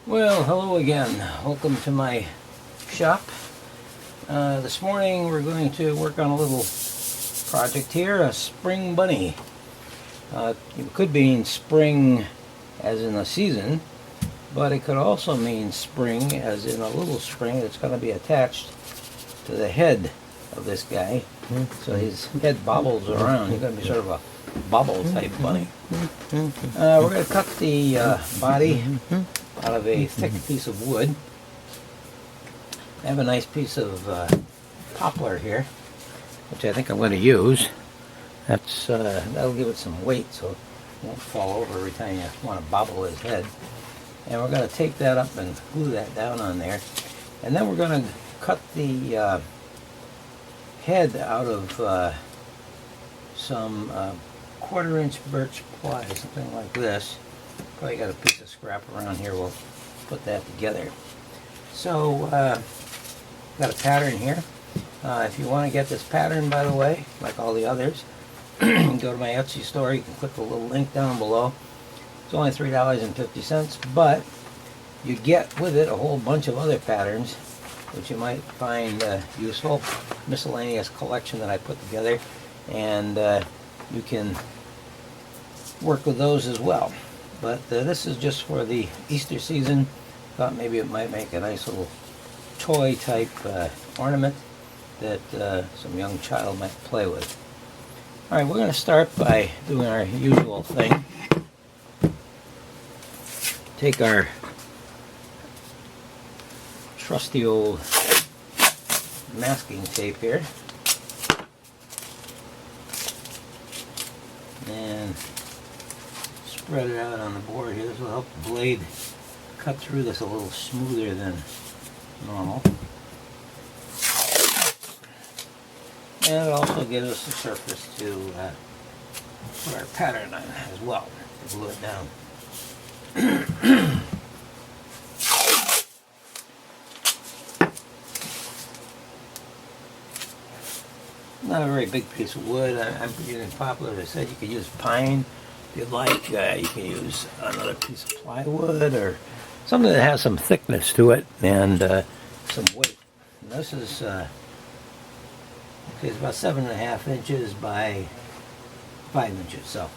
Well, hello again. Welcome to my shop. This morning we're going to work on a little project here, a spring bunny. It could mean spring as in a season, but it could also mean spring as in a little spring that's going to be attached to the head of this guy. So his head bobbles around. He's going to be sort of a bobble type bunny. We're going to cut the body out of a thick piece of wood. I have a nice piece of poplar here, which I think I'm going to use. That'll give it some weight so it won't fall over every time you want to bobble his head. And we're going to take that up and glue that down on there. And then we're going to cut the head out of some 1/4-inch birch ply, something like this. Probably got a piece of scrap around here. We'll put that together. So, got a pattern here. If you want to get this pattern, by the way, like all the others, go to my Etsy store. You can click the little link down below. It's only $3.50, but you get with it a whole bunch of other patterns, which you might find useful. Miscellaneous collection that I put together, and you can work with those as well. But this is just for the Easter season. Thought maybe it might make a nice little toy type ornament that some young child might play with. Alright, we're going to start by doing our usual thing. Take our trusty old masking tape here and spread it out on the board here. This will help the blade cut through this a little smoother than normal. And it also gives us a surface to put our pattern on as well, to glue it down. Not a very big piece of wood. I'm using poplar. As I said, you could use pine if you'd like. You can use another piece of plywood or something that has some thickness to it and some weight. And this is it's about 7.5 inches by 5 inches, so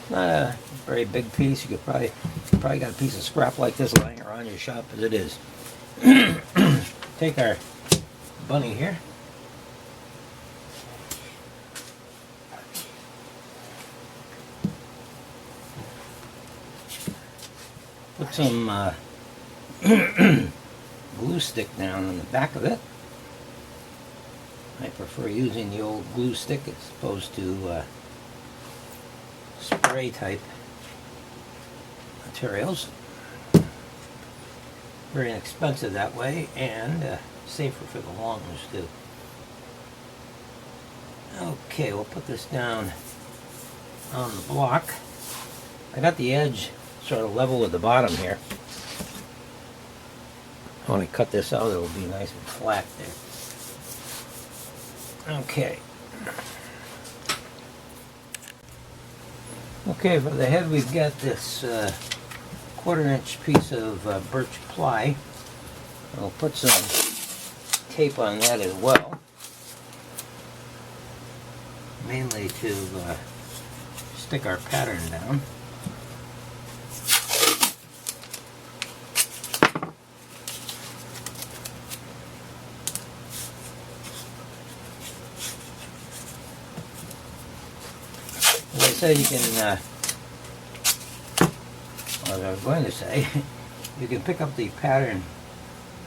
not a very big piece. You could probably got a piece of scrap like this lying around your shop as it is. Take our bunny here. Put some glue stick down on the back of it. I prefer using the old glue stick as opposed to spray type materials. Very inexpensive that way, and safer for the long ones too. Okay, we'll put this down on the block. I got the edge sort of level with the bottom here. When I cut this out, it'll be nice and flat there. Okay. Okay, for the head we've got this 1/4-inch piece of birch ply. I'll put some tape on that as well. Mainly to stick our pattern down. As I said, you can, what I was going to say, you can pick up the pattern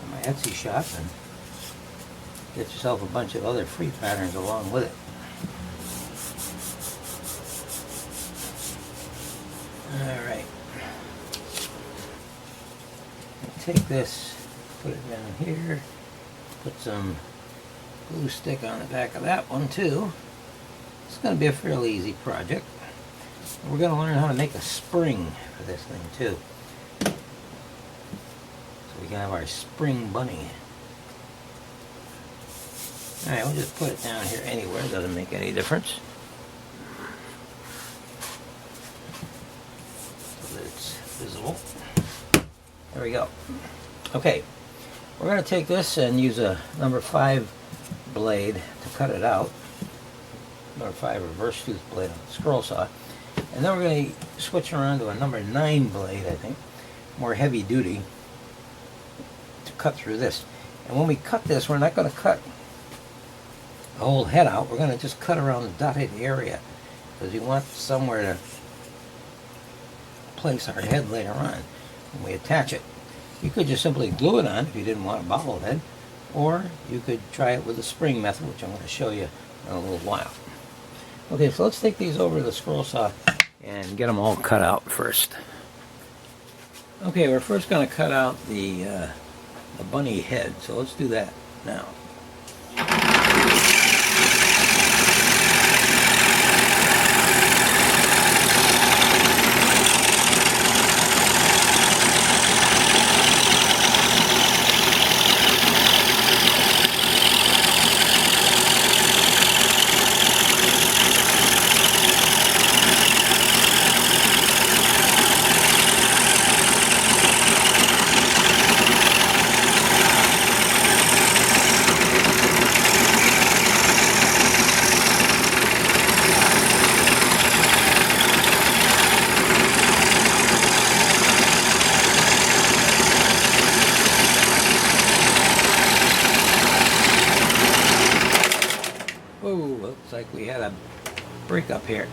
on my Etsy shop and get yourself a bunch of other free patterns along with it. Alright. Take this, put it down here, put some glue stick on the back of that one too. It's going to be a fairly easy project. We're going to learn how to make a spring for this thing too. So we can have our spring bunny. Alright, we'll just put it down here anywhere, it doesn't make any difference. So that it's visible. we go. Okay, we're going to take this and use a number 5 blade to cut it out. Number 5 reverse tooth blade on the scroll saw. And then we're going to switch around to a number 9 blade, I think, more heavy duty, to cut through this. And when we cut this, we're not going to cut the whole head out. We're going to just cut around the dotted area, because we want somewhere to place our head later on when we attach it. You could just simply glue it on if you didn't want a bobble head, or you could try it with the spring method, which I'm going to show you in a little while. Okay, so let's take these over to the scroll saw and get them all cut out first. Okay, we're first going to cut out the bunny head, so let's do that now. Whoa, looks like we had a break up here.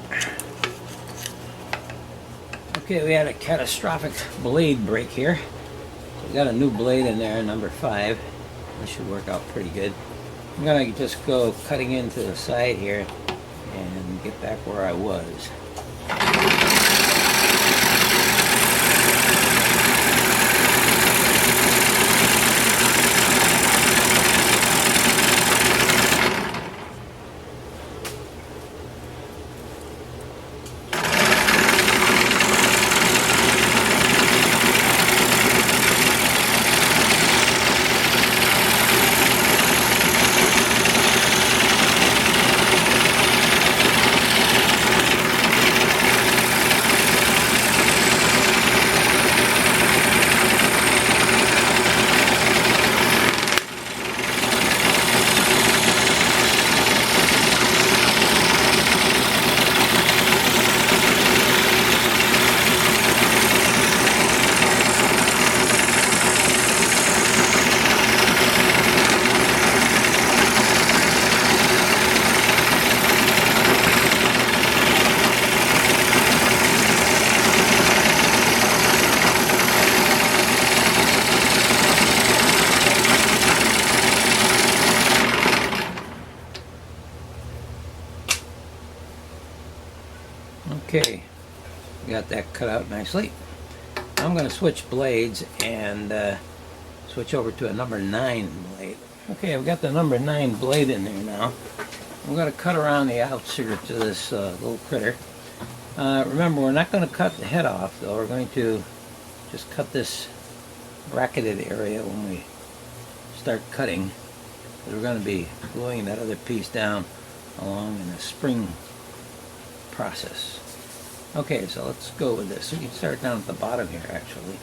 Okay, we had a catastrophic blade break here. So we got a new blade in there, number 5. This should work out pretty good. I'm gonna just go cutting into the side here and get back where I was. Okay, got that cut out nicely. I'm going to switch blades and switch over to a number 9 blade. Okay, I've got the number 9 blade in there now. I'm going to cut around the outskirts of this little critter. Remember, we're not going to cut the head off, though. We're going to just cut this bracketed area when we start cutting. We're going to be gluing that other piece down along in the spring process. Okay, so let's go with this. We can start down at the bottom here, actually.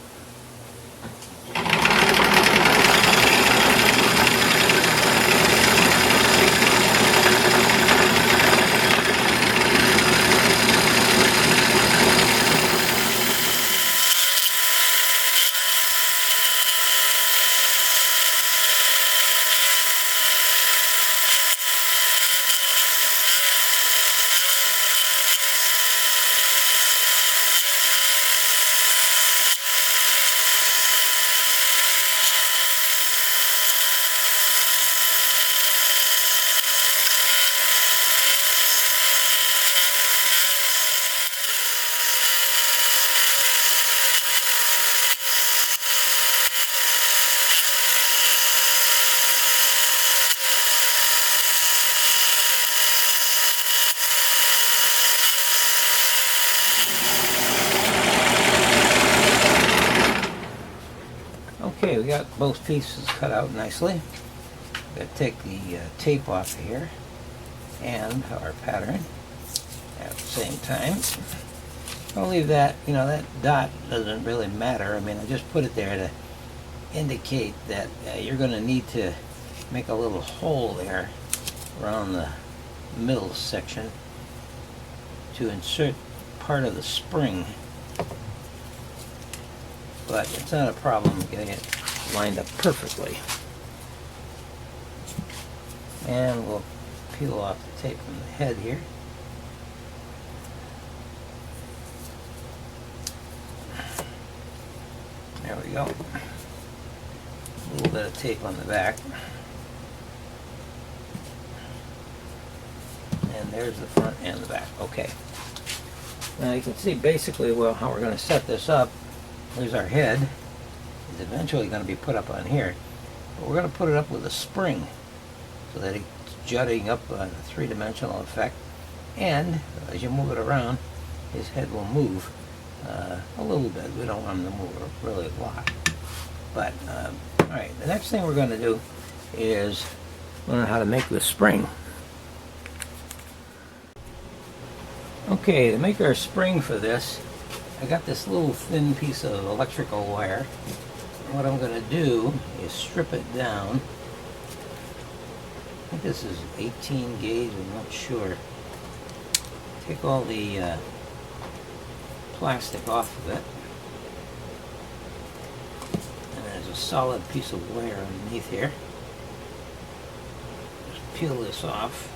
Okay, we got both pieces cut out nicely. Got to take the tape off of here and our pattern at the same time. I'll leave that, that dot doesn't really matter. I mean, I just put it there to indicate that you're going to need to make a little hole there around the middle section to insert part of the spring. But it's not a problem getting it lined up perfectly. And we'll peel off the tape from the head here. There we go. A little bit of tape on the back. And there's the front and the back. Okay. Now you can see basically how we're going to set this up. There's our head. It's eventually going to be put up on here. But we're going to put it up with a spring so that it's jutting up on a three-dimensional effect. And as you move it around, his head will move a little bit. We don't want him to move really a lot. But, alright, the next thing we're going to do is learn how to make the spring. Okay, to make our spring for this, I got this little thin piece of electrical wire. And what I'm going to do is strip it down. I think this is 18 gauge, I'm not sure. Take all the plastic off of it. And there's a solid piece of wire underneath here. Just peel this off.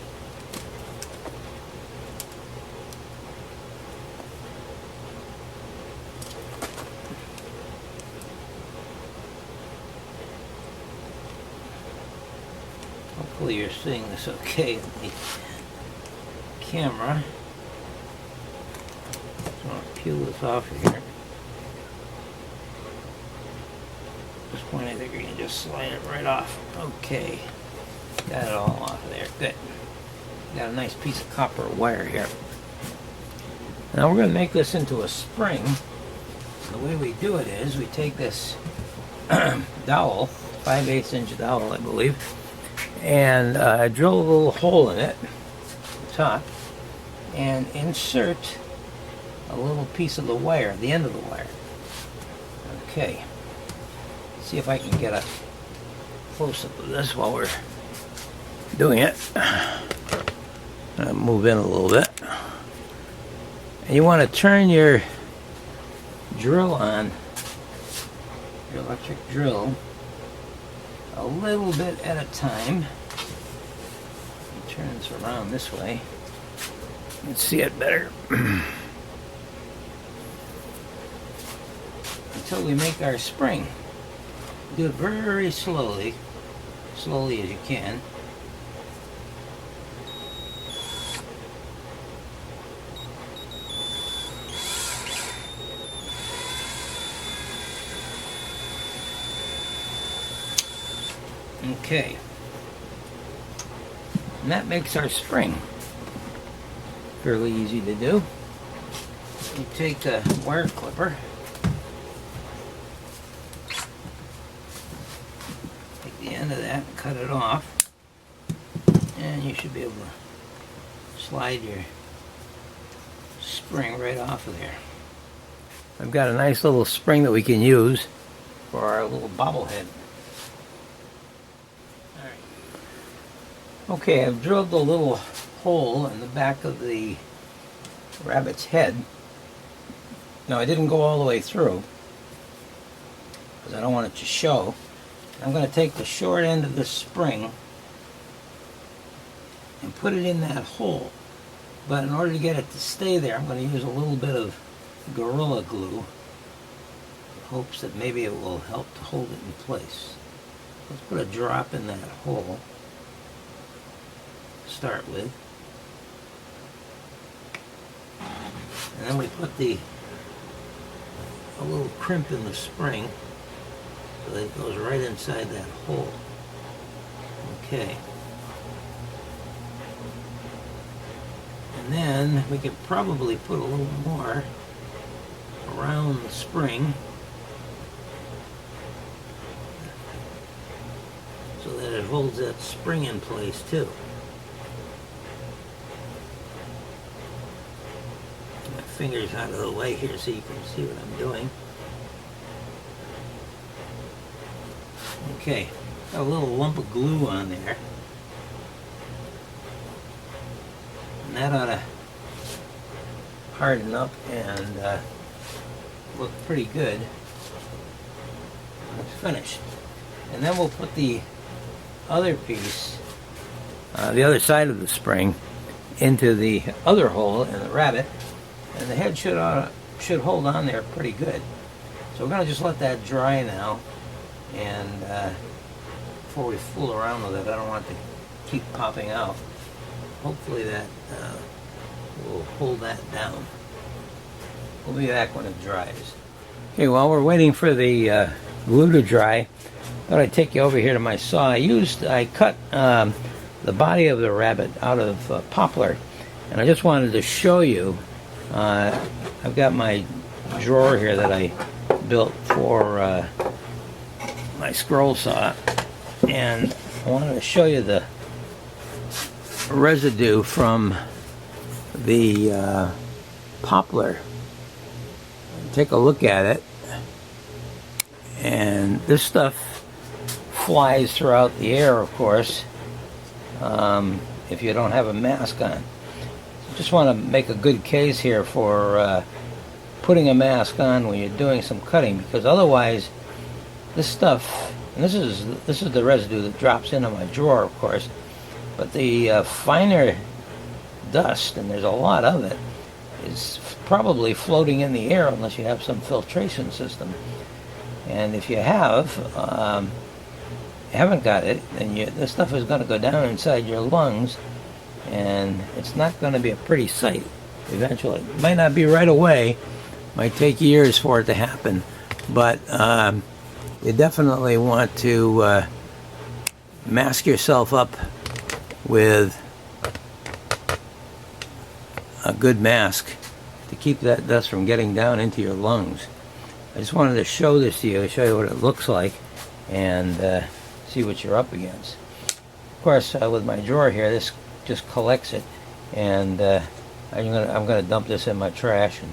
Hopefully you're seeing this okay in the camera. So I'll peel this off of here. At this point I think we can just slide it right off. Okay. Got it all off of there. Good. Got a nice piece of copper wire here. Now we're going to make this into a spring. The way we do it is we take this dowel, 5/8 inch dowel I believe, and drill a little hole in it, the top, and insert a little piece of the wire, the end of the wire. Okay. See if I can get a close-up of this while we're doing it. I'll move in a little bit. And you want to turn your drill on, your electric drill, a little bit at a time. It turns around this way. You can see it better. Until we make our spring. Do it very slowly, as you can. Okay, and that makes our spring. Fairly easy to do. You take a wire clipper, take the end of that and cut it off, and you should be able to slide your spring right off of there. I've got a nice little spring that we can use for our little bobblehead. Okay, I've drilled a little hole in the back of the rabbit's head. Now, I didn't go all the way through because I don't want it to show. I'm going to take the short end of this spring and put it in that hole. But in order to get it to stay there, I'm going to use a little bit of Gorilla Glue in hopes that maybe it will help to hold it in place. Let's put a drop in that hole. Start with, and then we put a little crimp in the spring so that it goes right inside that hole. Okay, and then we could probably put a little more around the spring so that it holds that spring in place too. fingers out of the way here so you can see what I'm doing. Okay, got a little lump of glue on there. And that ought to harden up and look pretty good when it's finished. And then we'll put the other piece, the other side of the spring, into the other hole in the rabbit, and the head should hold on there pretty good. So we're going to just let that dry now, and before we fool around with it, I don't want it to keep popping out. Hopefully that will hold that down. We'll be back when it dries. Okay, while we're waiting for the glue to dry, I thought I'd take you over here to my saw. I cut the body of the rabbit out of poplar, and I just wanted to show you. I've got my drawer here that I built for my scroll saw, and I wanted to show you the residue from the poplar. Take a look at it, and this stuff flies throughout the air, of course, if you don't have a mask on. Just want to make a good case here for putting a mask on when you're doing some cutting, because otherwise this stuff, and this is the residue that drops into my drawer, of course, but the finer dust, and there's a lot of it, is probably floating in the air unless you have some filtration system. And if you haven't got it, then this stuff is going to go down inside your lungs, and it's not going to be a pretty sight eventually. It might not be right away, might take years for it to happen, but you definitely want to mask yourself up with a good mask to keep that dust from getting down into your lungs. I just wanted to show this to you, show you what it looks like, and see what you're up against. Of course, with my drawer here, this just collects it, and I'm gonna dump this in my trash and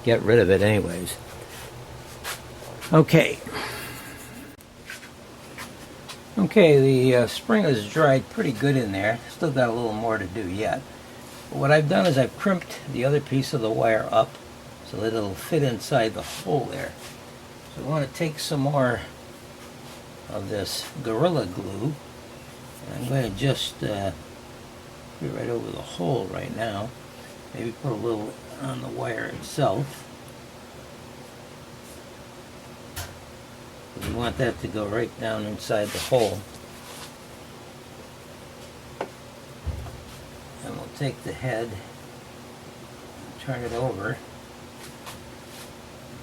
get rid of it anyways. Okay, the spring is dried pretty good in there. Still got a little more to do yet. But what I've done is I've crimped the other piece of the wire up so that it'll fit inside the hole there. So I want to take some more of this Gorilla Glue, and I'm going to just put it right over the hole right now. Maybe put a little on the wire itself. We want that to go right down inside the hole. And we'll take the head and turn it over and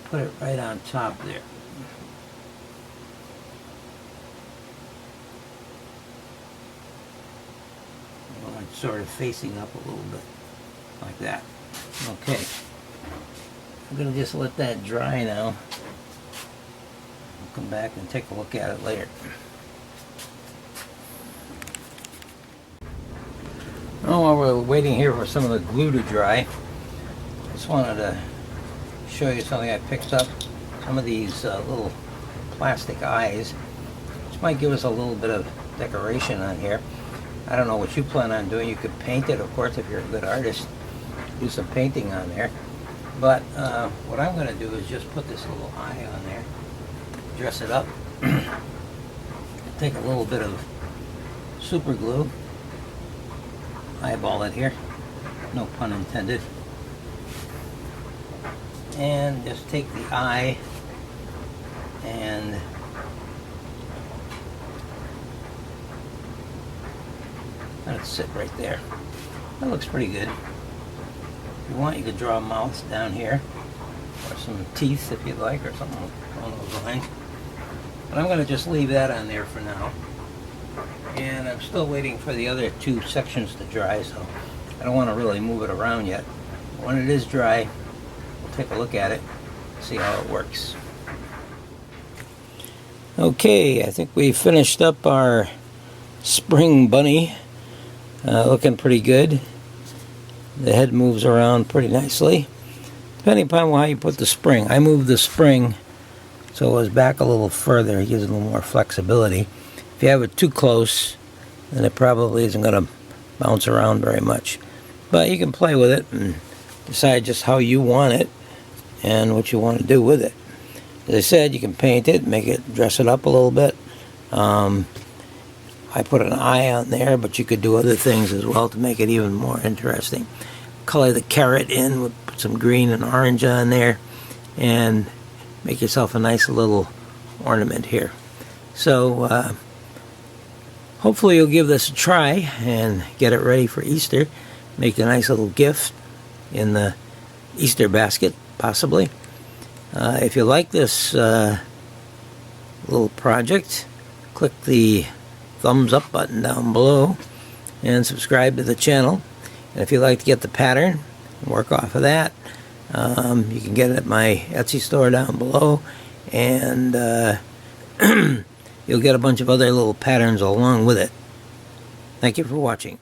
put it right on top there. I want it sort of facing up a little bit, like that. Okay. I'm going to just let that dry now. We'll come back and take a look at it later. Oh, while we're waiting here for some of the glue to dry, I just wanted to show you something I picked up. Some of these little plastic eyes, which might give us a little bit of decoration on here. I don't know what you plan on doing. You could paint it, of course, if you're a good artist. Do some painting on there. But what I'm going to do is just put this little eye on there, dress it up, take a little bit of super glue, eyeball it here, no pun intended, and just take the eye and let it sit right there. That looks pretty good. If you want, you could draw a mouth down here, or some teeth if you'd like, or something along those lines. But I'm going to just leave that on there for now. And I'm still waiting for the other two sections to dry, so I don't want to really move it around yet. When it is dry, we'll take a look at it, see how it works. Okay, I think we finished up our spring bunny. Looking pretty good. The head moves around pretty nicely. depending upon how you put the spring. I moved the spring so it was back a little further. It gives it a little more flexibility. If you have it too close, then it probably isn't going to bounce around very much. But you can play with it and decide just how you want it and what you want to do with it. As I said, you can paint it, make it, dress it up a little bit. I put an eye on there, but you could do other things as well to make it even more interesting. Color the carrot in, put some green and orange on there, and make yourself a nice little ornament here. So hopefully you'll give this a try and get it ready for Easter. Make a nice little gift in the Easter basket, possibly. If you like this little project, click the thumbs up button down below and subscribe to the channel. And if you'd like to get the pattern and work off of that, you can get it at my Etsy store down below, and you'll get a bunch of other little patterns along with it. Thank you for watching.